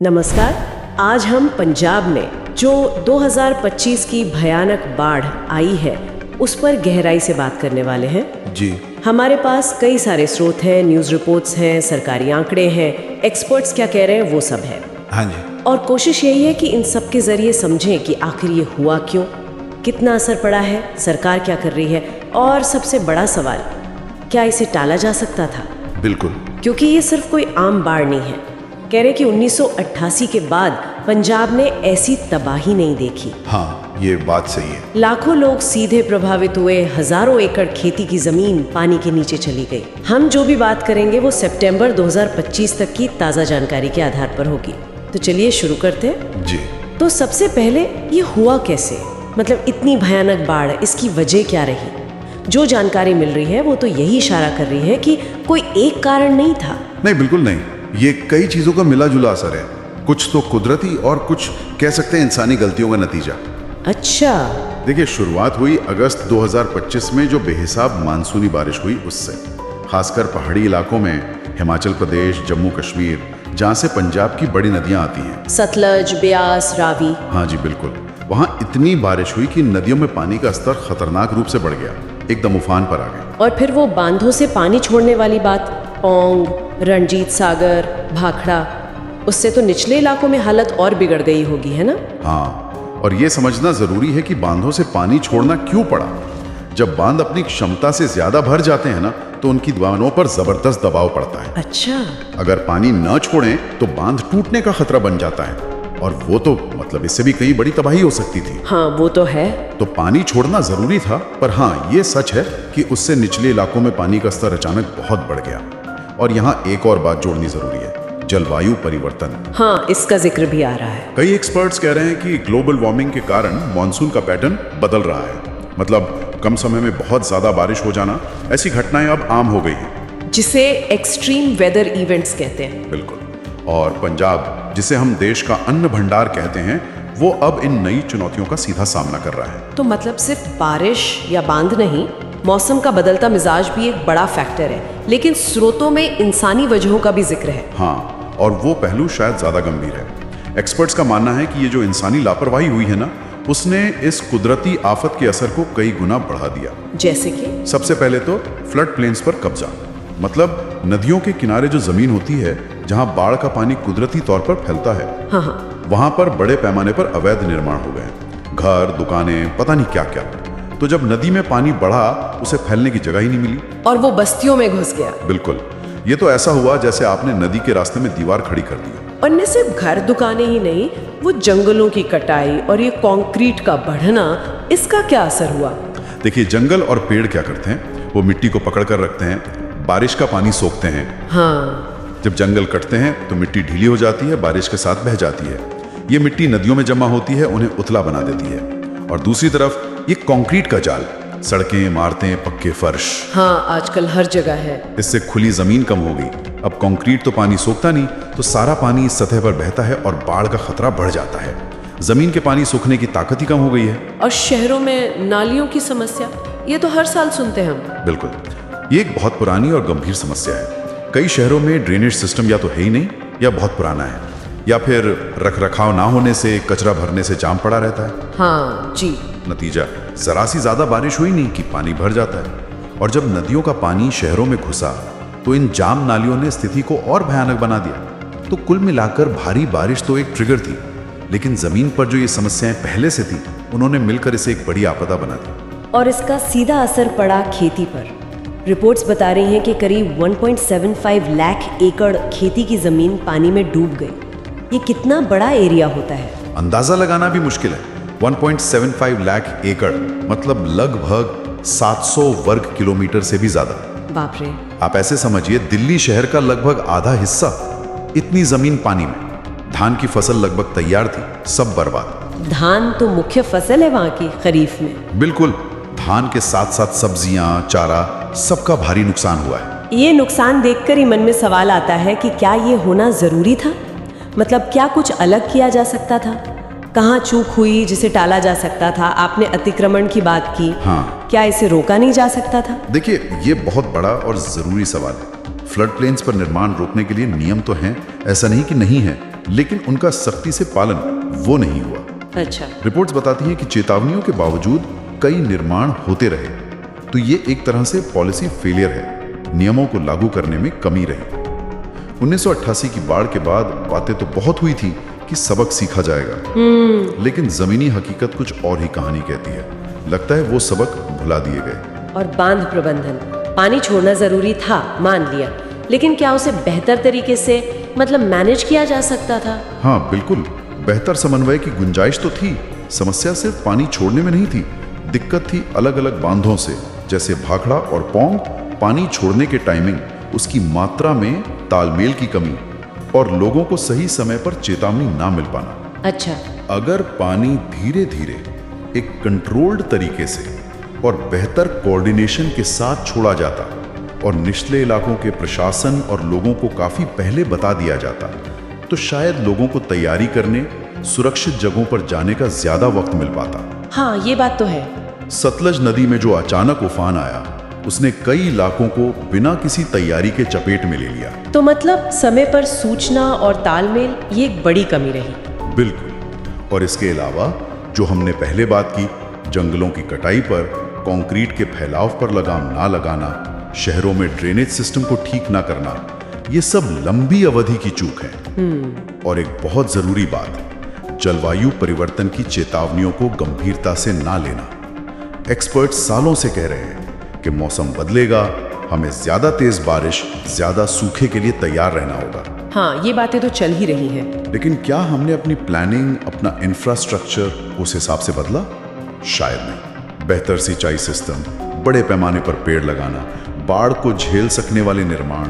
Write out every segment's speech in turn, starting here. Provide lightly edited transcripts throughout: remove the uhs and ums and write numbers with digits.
नमस्कार। आज हम पंजाब में जो 2025 की भयानक बाढ़ आई है उस पर गहराई से बात करने वाले हैं। जी। हमारे पास कई सारे स्रोत हैं, न्यूज़ रिपोर्ट्स हैं, सरकारी आंकड़े हैं, एक्सपर्ट्स क्या कह रहे हैं वो सब है। हाँ जी। और कोशिश यही है कि इन सब के जरिए समझें कि आखिर ये हुआ क्यों, कितना असर पड़ा है, सरकार क्या कर रही है, और सबसे बड़ा सवाल, क्या इसे टाला जा सकता था? बिल्कुल। क्योंकि ये सिर्फ कोई आम बाढ़ नहीं है। कह रहे कि 1988 के बाद पंजाब ने ऐसी तबाही नहीं देखी। हाँ, ये बात सही है। लाखों लोग सीधे प्रभावित हुए, हजारों एकड़ खेती की जमीन पानी के नीचे चली गई। हम जो भी बात करेंगे वो सितंबर 2025 तक की ताज़ा जानकारी के आधार पर होगी। तो चलिए शुरू करते हैं। जी। तो सबसे पहले ये हुआ कैसे, मतलब इतनी भयानक बाढ़, इसकी वजह क्या रही? जो जानकारी मिल रही है वो तो यही इशारा कर रही है कि कोई एक कारण नहीं था। नहीं, बिल्कुल नहीं। ये कई चीजों का मिला जुला असर है। कुछ तो कुदरती और कुछ कह सकते हैं इंसानी गलतियों का नतीजा। अच्छा। देखिए, शुरुआत हुई अगस्त 2025 में जो बेहिसाब मानसूनी बारिश हुई उससे, खासकर पहाड़ी इलाकों में, हिमाचल प्रदेश, जम्मू कश्मीर, जहाँ से पंजाब की बड़ी नदियाँ आती हैं, सतलज, ब्यास, रावी। हाँ जी, बिल्कुल। वहाँ इतनी बारिश हुई कि नदियों में पानी का स्तर खतरनाक रूप से बढ़ गया, एकदम उफान पर आ गए। और फिर वो बांधों से पानी छोड़ने वाली बात, पौंग, रणजीत सागर, भाखड़ा, उससे तो निचले इलाकों में हालत और बिगड़ गई होगी, है ना? हाँ, और ये समझना जरूरी है कि बांधों से पानी छोड़ना क्यों पड़ा। जब बांध अपनी क्षमता से ज्यादा भर जाते हैं ना, तो उनकी दीवारों पर जबरदस्त दबाव पड़ता है। अच्छा। अगर पानी न छोड़ें तो बांध टूटने का खतरा बन जाता है, और वो तो मतलब इससे भी कई बड़ी तबाही हो सकती थी। हाँ, वो तो है। तो पानी छोड़ना जरूरी था, पर हाँ, ये सच है कि उससे निचले इलाकों में पानी का स्तर अचानक बहुत बढ़ गया। और यहाँ एक और बात जोड़नी जरूरी है, जलवायु परिवर्तन। हाँ, इसका जिक्र भी आ रहा है। कई एक्सपर्ट्स कह रहे हैं कि ग्लोबल वार्मिंग के कारण मॉनसून का पैटर्न बदल रहा है। मतलब कम समय में बहुत ज्यादा बारिश हो जाना, ऐसी घटनाएं अब आम हो गई हैं, जिसे एक्सट्रीम वेदर इवेंट्स कहते हैं। बिल्कुल। और पंजाब, जिसे हम देश का अन्न भंडार कहते हैं, वो अब इन नई चुनौतियों का सीधा सामना कर रहा है। तो मतलब सिर्फ बारिश या बांध नहीं, मौसम का बदलता मिजाज भी एक बड़ा फैक्टर है, लेकिन स्रोतों में इंसानी वजहों का भी जिक्र है। हाँ, और वो पहलू शायद ज्यादा गंभीर है। एक्सपर्ट्स का मानना है कि ये जो इंसानी लापरवाही हुई है ना, उसने इस कुदरती आफत के असर को कई गुना बढ़ा दिया। जैसे कि सबसे पहले तो फ्लड प्लेन्स पर कब्जा, मतलब नदियों के किनारे जो जमीन होती है जहां बाढ़ का पानी कुदरती तौर पर फैलता है, हाँ, वहां पर बड़े पैमाने पर अवैध निर्माण हो गए, घर, दुकानें, पता नहीं क्या क्या। तो जब नदी में पानी बढ़ा, उसे फैलने की जगह ही नहीं मिली, और वो बस्तियों में घुस गया। बिल्कुल। ये तो ऐसा हुआ जैसे आपने नदी के रास्ते में दीवार खड़ी कर दी। और न सिर्फ घर, दुकानें ही नहीं, वो जंगलों की कटाई और ये कंक्रीट का बढ़ना, इसका क्या असर हुआ? देखिए, जंगल और पेड़ क्या करते हैं, वो मिट्टी को पकड़ कर रखते हैं, बारिश का पानी सोखते हैं। हाँ। जब जंगल कटते हैं तो मिट्टी ढीली हो जाती है, बारिश के साथ बह जाती है। ये मिट्टी नदियों में जमा होती है, उन्हें उथला बना देती है। और दूसरी तरफ ये कंक्रीट का जाल, सड़कें, इमारतें, पक्के फर्श। हाँ, आजकल हर जगह है। इससे खुली जमीन कम हो गई। अब कंक्रीट तो पानी सोखता नहीं, तो सारा पानी सतह पर बहता है और बाढ़ का खतरा बढ़ जाता है। जमीन के पानी सूखने की ताकत ही कम हो गई है। और शहरों में नालियों की समस्या, ये तो हर साल सुनते हैं हम। बिल्कुल, ये एक बहुत पुरानी और गंभीर समस्या है। कई शहरों में ड्रेनेज सिस्टम या तो है ही नहीं, या बहुत पुराना है, या फिर रखरखाव ना होने से कचरा भरने से जाम पड़ा रहता है। हाँ जी। नतीजा, जरा सी ज्यादा बारिश हुई नहीं कि पानी भर जाता है। और जब नदियों का पानी शहरों में घुसा, तो इन जाम नालियों ने स्थिति को और भयानक बना दिया। तो कुल मिलाकर भारी बारिश तो एक ट्रिगर थी, लेकिन जमीन पर जो ये समस्याएं पहले से थी, उन्होंने मिलकर इसे एक बड़ी आपदा बना दी। और इसका सीधा असर पड़ा खेती पर। रिपोर्ट्स बता रही हैं कि करीब 1.75 लाख एकड़ खेती की जमीन पानी में डूब गई। ये कितना बड़ा एरिया होता है, अंदाजा लगाना भी मुश्किल है। 1.75 लाख एकड़ मतलब लगभग 700 वर्ग किलोमीटर से भी ज्यादा। बाप रे। आप ऐसे समझिए, दिल्ली शहर का लगभग आधा हिस्सा। इतनी जमीन पानी में। धान की फसल लगभग तैयार थी, सब बर्बाद। धान तो मुख्य फसल है वहाँ की खरीफ में। बिल्कुल। धान के साथ साथ सब्जियां, चारा, सबका भारी नुकसान हुआ है। ये नुकसान देखकर ही मन में सवाल आता है कि क्या ये होना जरूरी था? मतलब क्या कुछ अलग किया जा सकता था? कहाँ चूक हुई जिसे टाला जा सकता था? आपने अतिक्रमण की बात की। हाँ। क्या इसे रोका नहीं जा सकता था? देखिए, ये बहुत बड़ा और जरूरी सवाल है। फ्लड प्लेन्स पर निर्माण रोकने के लिए नियम तो हैं, ऐसा नहीं कि नहीं है, लेकिन उनका सख्ती से पालन वो नहीं हुआ। अच्छा। रिपोर्ट्स बताती हैं कि चेतावनियों के बावजूद कई निर्माण होते रहे, तो ये एक तरह से पॉलिसी फेलियर है, नियमों को लागू करने में कमी रही। 1988 की बाढ़ के बाद बातें तो बहुत हुई थी कि सबक सीखा जाएगा, लेकिन जमीनी हकीकत कुछ और ही कहानी कहती है। लगता है वो सबक भुला दिए गए। और बांध प्रबंधन, पानी छोड़ना जरूरी था, मान लिया, लेकिन क्या उसे बेहतर तरीके से मतलब मैनेज किया जा सकता था? हाँ बिल्कुल, बेहतर समन्वय की गुंजाइश तो थी। समस्या सिर्फ पानी छोड़ने में नहीं थी, दिक्कत थी अलग अलग बांधों से, जैसे भाखड़ा और पौंग। पानी छोड़ने के टाइमिंग, उसकी मात्रा में तालमेल की कमी और लोगों को सही समय पर चेतावनी ना मिल पाना। अच्छा। अगर पानी धीरे धीरे एक कंट्रोल्ड तरीके से और बेहतर कोऑर्डिनेशन के साथ छोड़ा जाता और निचले इलाकों के प्रशासन और लोगों को काफी पहले बता दिया जाता, तो शायद लोगों को तैयारी करने, सुरक्षित जगहों पर जाने का ज्यादा वक्त मिल पाता। हाँ, ये बात तो है। सतलज नदी में जो अचानक उफान आया, उसने कई इलाकों को बिना किसी तैयारी के चपेट में ले लिया। तो मतलब समय पर सूचना और तालमेल, ये एक बड़ी कमी रही। बिल्कुल। और इसके अलावा जो हमने पहले बात की, जंगलों की कटाई पर, कंक्रीट के फैलाव पर लगाम ना लगाना, शहरों में ड्रेनेज सिस्टम को ठीक ना करना, ये सब लंबी अवधि की चूक है। और एक बहुत जरूरी बात, जलवायु परिवर्तन की चेतावनियों को गंभीरता से ना लेना। एक्सपर्ट्स सालों से कह रहे हैं कि मौसम बदलेगा, हमें ज्यादा तेज बारिश, ज्यादा सूखे के लिए तैयार रहना होगा। हाँ, ये बातें तो चल ही रही हैं। लेकिन क्या हमने अपनी प्लानिंग, अपना इंफ्रास्ट्रक्चर उस हिसाब से बदला? शायद नहीं। बेहतर सिंचाई सिस्टम, बड़े पैमाने पर पेड़ लगाना, बाढ़ को झेल सकने वाले निर्माण,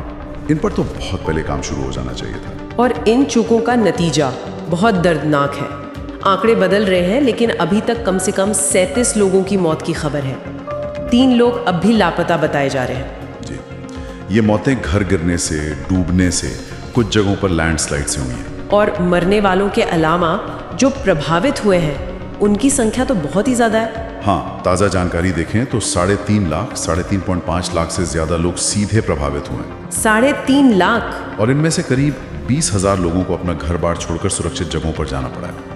इन पर तो बहुत पहले काम शुरू हो जाना चाहिए था। और इन चूकों का नतीजा बहुत दर्दनाक है। आंकड़े बदल रहे हैं, लेकिन अभी तक कम से कम 37 लोगों की मौत की खबर है। 3 लोग अब भी लापता बताए जा रहे हैं। जी, ये मौतें घर गिरने से, डूबने से, कुछ जगहों पर लैंडस्लाइड से हुई हैं। और मरने वालों के अलावा जो प्रभावित हुए हैं, उनकी संख्या तो बहुत ही ज्यादा है। हाँ, ताज़ा जानकारी देखें तो 3.5 लाख, 3.5 लाख से ज्यादा लोग सीधे प्रभावित हुए हैं। 3.5 लाख? और इनमें से करीब 20,000 लोगों को अपना घर बार छोड़कर सुरक्षित जगहों पर जाना पड़ा है।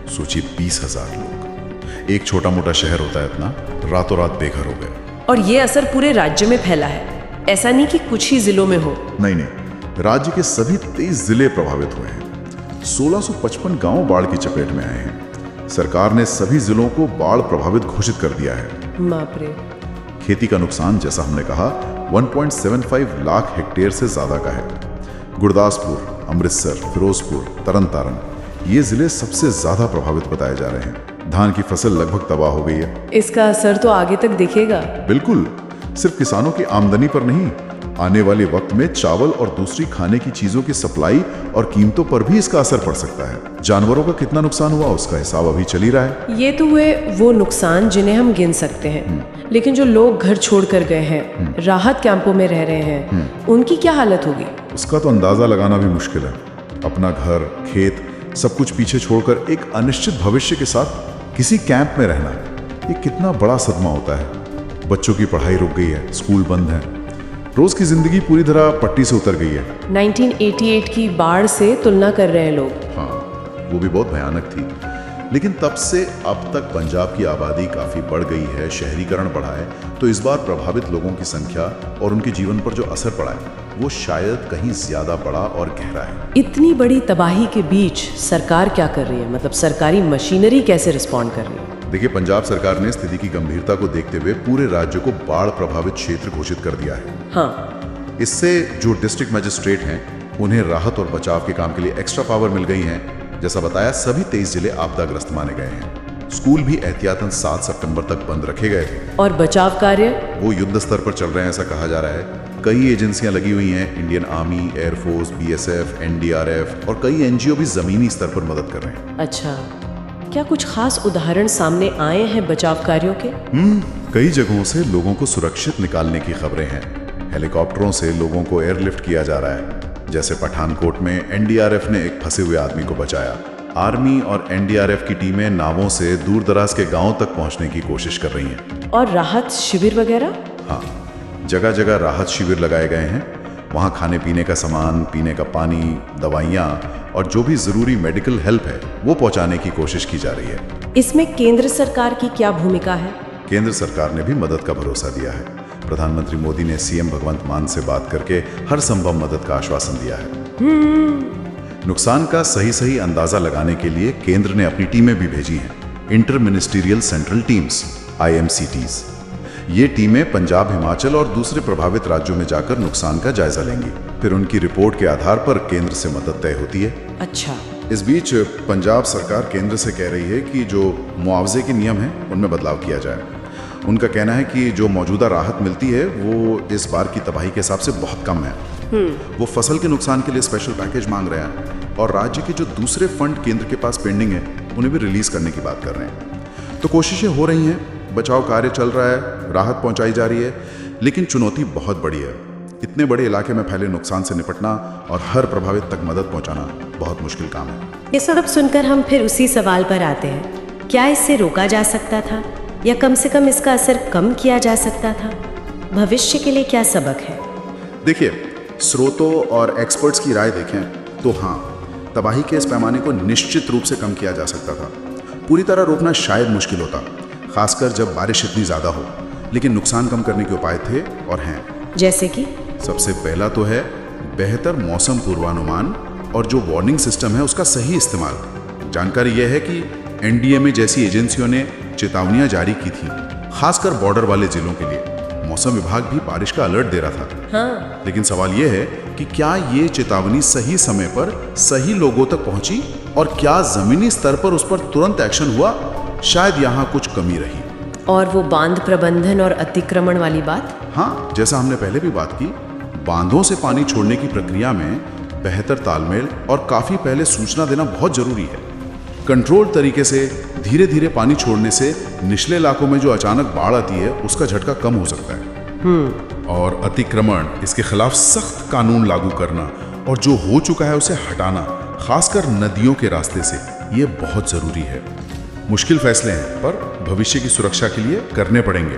सोचिए, 20,000 लोग। एक छोटा मोटा शहर होता है इतना, रातों रात बेघर हो गए। और ये असर पूरे राज्य में फैला है, ऐसा नहीं कि कुछ ही जिलों में हो। नहीं, राज्य के सभी 23 जिले प्रभावित हुए हैं। 1655 गांव बाढ़ की चपेट में आए हैं। सरकार ने सभी जिलों को बाढ़ प्रभावित घोषित कर दिया है। बाप रे। खेती का नुकसान, जैसा हमने कहा, 1.75 लाख हेक्टेयर से ज्यादा का है। गुरदासपुर, अमृतसर, फिरोजपुर, तरन तारन, ये जिले सबसे ज्यादा प्रभावित बताए जा रहे हैं। धान की फसल लगभग तबाह हो गई है। इसका असर तो आगे तक दिखेगा। बिल्कुल, सिर्फ किसानों की आमदनी पर नहीं, आने वाले वक्त में चावल और दूसरी खाने की चीजों की सप्लाई और कीमतों पर भी इसका असर पड़ सकता है। जानवरों का कितना नुकसान हुआ, उसका हिसाब अभी चल ही रहा है। ये तो हुए वो नुकसान जिन्हें हम गिन सकते हैं, लेकिन जो लोग घर छोड़कर गए हैं, राहत कैंपों में रह रहे हैं, उनकी क्या हालत होगी? उसका तो अंदाजा लगाना भी मुश्किल है। अपना घर, खेत, सब कुछ पीछे छोड़कर एक अनिश्चित भविष्य के साथ किसी कैंप में रहना, ये कितना बड़ा सदमा होता है। बच्चों की पढ़ाई रुक गई है, स्कूल बंद है, रोज की जिंदगी पूरी तरह पट्टी से उतर गई है। 1988 की बाढ़ से तुलना कर रहे हैं लोग। हाँ, वो भी बहुत भयानक थी। लेकिन तब से अब तक पंजाब की आबादी काफी बढ़ गई है, शहरीकरण बढ़ा है, तो इस बार प्रभावित लोगों की संख्या और उनके जीवन पर जो असर पड़ा है, वो शायद कहीं ज्यादा बड़ा और गहरा है। इतनी बड़ी तबाही के बीच सरकार क्या कर रही है? मतलब सरकारी मशीनरी कैसे रिस्पॉन्ड कर रही है? देखिए, पंजाब सरकार ने स्थिति की गंभीरता को देखते हुए पूरे राज्य को बाढ़ प्रभावित क्षेत्र घोषित कर दिया है। हाँ। इससे जो डिस्ट्रिक्ट मजिस्ट्रेट हैं, उन्हें राहत और बचाव के काम के लिए एक्स्ट्रा पावर मिल गई है। जैसा बताया, सभी 23 जिले आपदाग्रस्त माने गए हैं। स्कूल भी एहतियातन 7 सितंबर तक बंद रखे गए थे। और बचाव कार्य? वो युद्ध स्तर पर चल रहे हैं, ऐसा कहा जा रहा है। कई एजेंसियां लगी हुई हैं, Indian army, air force, BSF, NDRF और कई NGO भी जमीनी स्तर पर मदद कर रहे हैं। अच्छा, क्या कुछ खास उदाहरण सामने आए हैं बचाव कार्यों के? कई जगहों से लोगों को सुरक्षित निकालने की खबरें हैं। हेलीकॉप्टरों से लोगों को एयरलिफ्ट किया जा रहा है। जैसे पठानकोट में NDRF ने एक फंसे हुए आदमी को बचाया। आर्मी और NDRF की टीमें नावों से दूर दराज के गांव तक पहुंचने की कोशिश कर रही हैं। और राहत शिविर वगैरह? हाँ, जगह जगह राहत शिविर लगाए गए हैं। वहाँ खाने पीने का सामान, पीने का पानी, दवाइयाँ और जो भी जरूरी मेडिकल हेल्प है वो पहुंचाने की कोशिश की जा रही है। इसमें केंद्र सरकार की क्या भूमिका है? केंद्र सरकार ने भी मदद का भरोसा दिया है। प्रधानमंत्री मोदी ने सीएम भगवंत मान से बात करके हर संभव मदद का आश्वासन दिया है। नुकसान का सही अंदाजा लगाने के लिए केंद्र ने अपनी टीमें भी भेजी हैं, inter ministerial central teams, IMCTs। ये टीमें पंजाब, हिमाचल और दूसरे प्रभावित राज्यों में जाकर नुकसान का जायजा लेंगी। फिर उनकी रिपोर्ट के आधार पर केंद्र से मदद तय होती है। अच्छा। इस बीच पंजाब सरकार केंद्र से कह रही है कि जो मुआवजे के नियम हैं उनमें बदलाव किया जाए। उनका कहना है कि जो मौजूदा राहत मिलती है वो इस बार की तबाही के हिसाब से बहुत कम है। वो फसल के नुकसान के लिए स्पेशल पैकेज मांग रहे हैं और राज्य के जो दूसरे फंड केंद्र के पास पेंडिंग है उन्हें भी रिलीज करने की बात कर रहे हैं। तो कोशिशें हो रही हैं, बचाव कार्य चल रहा है, राहत पहुंचाई जा रही है, लेकिन चुनौती बहुत बड़ी है। इतने बड़े इलाके में फैले नुकसान से निपटना और हर प्रभावित तक मदद पहुंचाना बहुत मुश्किल काम है। ये सब सुनकर हम फिर उसी सवाल पर आते हैं, क्या इससे रोका जा सकता था या कम से कम इसका असर कम किया जा सकता था? भविष्य के लिए क्या सबक है? देखिए, स्रोतों और एक्सपर्ट्स की राय देखें तो हाँ, तबाही के इस पैमाने को निश्चित रूप से कम किया जा सकता था। पूरी तरह रोकना शायद मुश्किल होता, खासकर जब बारिश इतनी ज्यादा हो, लेकिन नुकसान कम करने के उपाय थे और हैं। जैसे कि सबसे पहला तो है बेहतर मौसम पूर्वानुमान और जो वार्निंग सिस्टम है उसका सही इस्तेमाल। जानकारी यह है कि NDMA जैसी एजेंसियों ने चेतावनियां जारी की थी, खासकर बॉर्डर वाले जिलों के लिए। मौसम विभाग भी बारिश का अलर्ट दे रहा था। हाँ। लेकिन सवाल यह है कि क्या ये चेतावनी सही समय पर सही लोगों तक पहुंची और क्या जमीनी स्तर पर उस पर तुरंत एक्शन हुआ? शायद यहाँ कुछ कमी रही। और वो बांध प्रबंधन और अतिक्रमण वाली बात? हाँ, जैसा हमने पहले भी बात की, बांधों से पानी छोड़ने की प्रक्रिया में बेहतर तालमेल और काफी पहले सूचना देना बहुत जरूरी है। कंट्रोल तरीके से धीरे धीरे पानी छोड़ने से निचले इलाकों में जो अचानक बाढ़ आती है उसका झटका कम हो सकता है। और अतिक्रमण, इसके खिलाफ सख्त कानून लागू करना और जो हो चुका है उसे हटाना, खासकर नदियों के रास्ते से, ये बहुत जरूरी है। मुश्किल फैसले हैं पर भविष्य की सुरक्षा के लिए करने पड़ेंगे।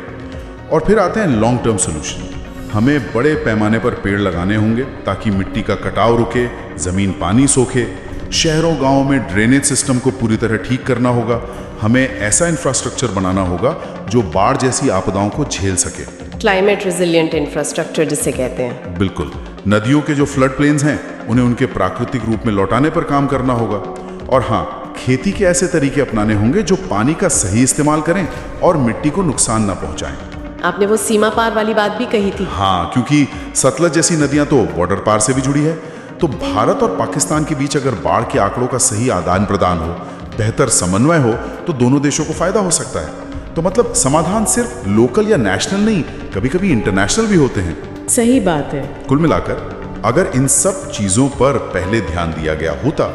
और फिर आते हैं लॉन्ग टर्म सोल्यूशन। हमें बड़े पैमाने पर पेड़ लगाने होंगे ताकि मिट्टी का कटाव रुके, जमीन पानी सोखे। शहरों गांवों में ड्रेनेज सिस्टम को पूरी तरह ठीक करना होगा। हमें ऐसा इंफ्रास्ट्रक्चर बनाना होगा जो बाढ़ जैसी आपदाओं को झेल सके। क्लाइमेट रेजिलिएंट इंफ्रास्ट्रक्चर जिसे कहते हैं। बिल्कुल। नदियों के जो फ्लड प्लेन्स हैं उन्हें उनके प्राकृतिक रूप में लौटाने पर काम करना होगा। और हाँ, खेती के ऐसे तरीके अपनाने होंगे जो पानी का सही इस्तेमाल करें और मिट्टी को नुकसान न पहुंचाएं। आपने वो सीमा पार वाली बात भी कही थी। हाँ, क्योंकि सतलज जैसी नदियां तो बॉर्डर पार से भी जुड़ी है। तो भारत और पाकिस्तान के बीच अगर बाढ़ के आंकड़ों का सही आदान प्रदान हो, बेहतर समन्वय हो, तो दोनों देशों को फायदा हो सकता है। तो मतलब समाधान सिर्फ लोकल या नेशनल नहीं, कभी कभी इंटरनेशनल भी होते हैं। सही बात है। कुल मिलाकर अगर इन सब चीजों पर पहले ध्यान दिया गया होता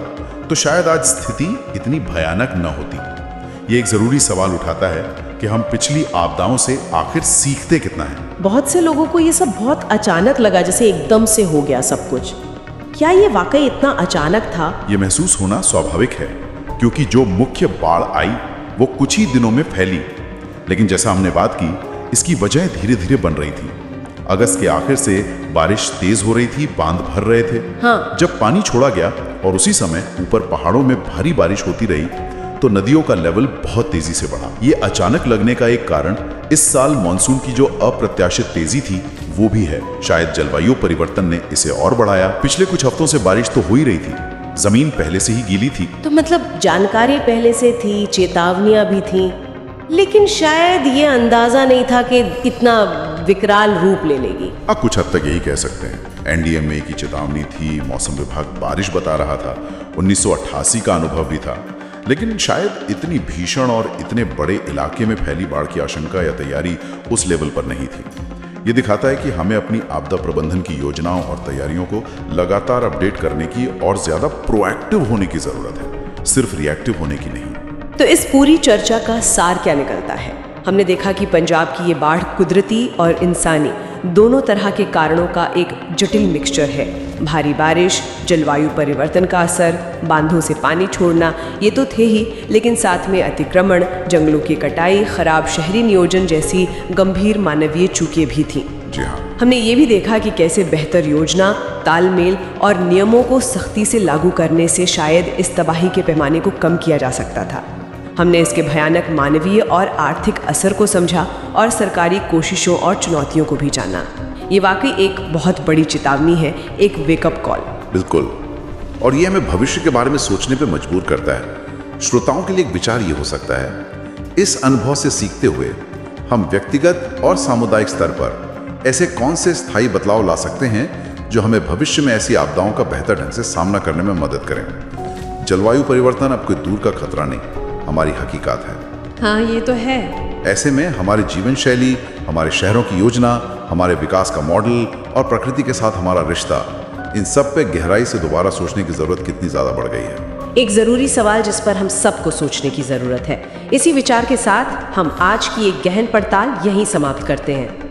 तो शायद आज स्थिति इतनी भयानक न होती। ये एक जरूरी सवाल उठाता है कि हम पिछली आपदाओं से आखिर सीखते कितना है। बहुत से लोगों को ये सब बहुत अचानक लगा, जैसे एकदम से हो गया सब कुछ। क्या ये वाकई इतना अचानक था? ये महसूस होना स्वाभाविक है क्योंकि जो मुख्य बाढ़ आई वो कुछ ही दिनों में फैली। लेकिन जैसा हमने बात की, इसकी वजह धीरे धीरे बन रही थी। अगस्त के आखिर से बारिश तेज हो रही थी, बांध भर रहे थे। हाँ। जब पानी छोड़ा गया और उसी समय ऊपर पहाड़ों में भारी बारिश होती रही तो नदियों का लेवल बहुत तेजी से बढ़ा। ये अचानक लगने का एक कारण इस साल मानसून की जो अप्रत्याशित तेजी थी वो भी है। शायद जलवायु परिवर्तन ने इसे और बढ़ाया। पिछले कुछ हफ्तों से बारिश तो हो ही रही थी, जमीन पहले से ही गीली थी। तो मतलब जानकारी पहले से थी, चेतावनियां भी थी, लेकिन शायद ये अंदाजा नहीं था कि इतना विकराल रूप ले लेगी। कुछ हद तक यही कह सकते हैं। NDMA की चेतावनी थी, मौसम विभाग बारिश बता रहा था, 1988 का अनुभव भी था, लेकिन शायद इतनी भीषण और इतने बड़े इलाके में फैली बाढ़ की आशंका या तैयारी उस लेवल पर नहीं थी। ये दिखाता है कि हमें अपनी आपदा प्रबंधन की योजनाओं और तैयारियों को लगातार अपडेट करने की और ज्यादा प्रोएक्टिव होने की जरूरत है, सिर्फ रिएक्टिव होने की नहीं। तो इस पूरी चर्चा का सार क्या निकलता है? हमने देखा कि पंजाब की ये बाढ़ कुदरती और इंसानी दोनों तरह के कारणों का एक जटिल मिक्सचर है। भारी बारिश, जलवायु परिवर्तन का असर, बांधों से पानी छोड़ना, ये तो थे ही, लेकिन साथ में अतिक्रमण, जंगलों की कटाई, खराब शहरी नियोजन जैसी गंभीर मानवीय चूकें भी थीं। जी हाँ। हमने ये भी देखा कि कैसे बेहतर योजना, तालमेल और नियमों को सख्ती से लागू करने से शायद इस तबाही के पैमाने को कम किया जा सकता था। हमने इसके भयानक मानवीय और आर्थिक असर को समझा और सरकारी कोशिशों और चुनौतियों को भी जाना। ये वाकई एक बहुत बड़ी चेतावनी है, एक वेकअप कॉल। बिल्कुल, और ये हमें भविष्य के बारे में सोचने पे मजबूर करता है। श्रोताओं के लिए एक विचार ये हो सकता है, इस अनुभव से सीखते हुए हम व्यक्तिगत और सामुदायिक स्तर पर ऐसे कौन से स्थायी बदलाव ला सकते हैं जो हमें भविष्य में ऐसी आपदाओं का बेहतर ढंग से सामना करने में मदद करें। जलवायु परिवर्तन अब कोई दूर का खतरा नहीं, हमारी हकीकत है। हाँ, ये तो है। ऐसे में हमारी जीवन शैली, हमारे शहरों की योजना, हमारे विकास का मॉडल और प्रकृति के साथ हमारा रिश्ता, इन सब पे गहराई से दोबारा सोचने की जरूरत कितनी ज्यादा बढ़ गई है। एक जरूरी सवाल जिस पर हम सबको सोचने की जरूरत है। इसी विचार के साथ हम आज की एक गहन पड़ताल यहीं समाप्त करते हैं।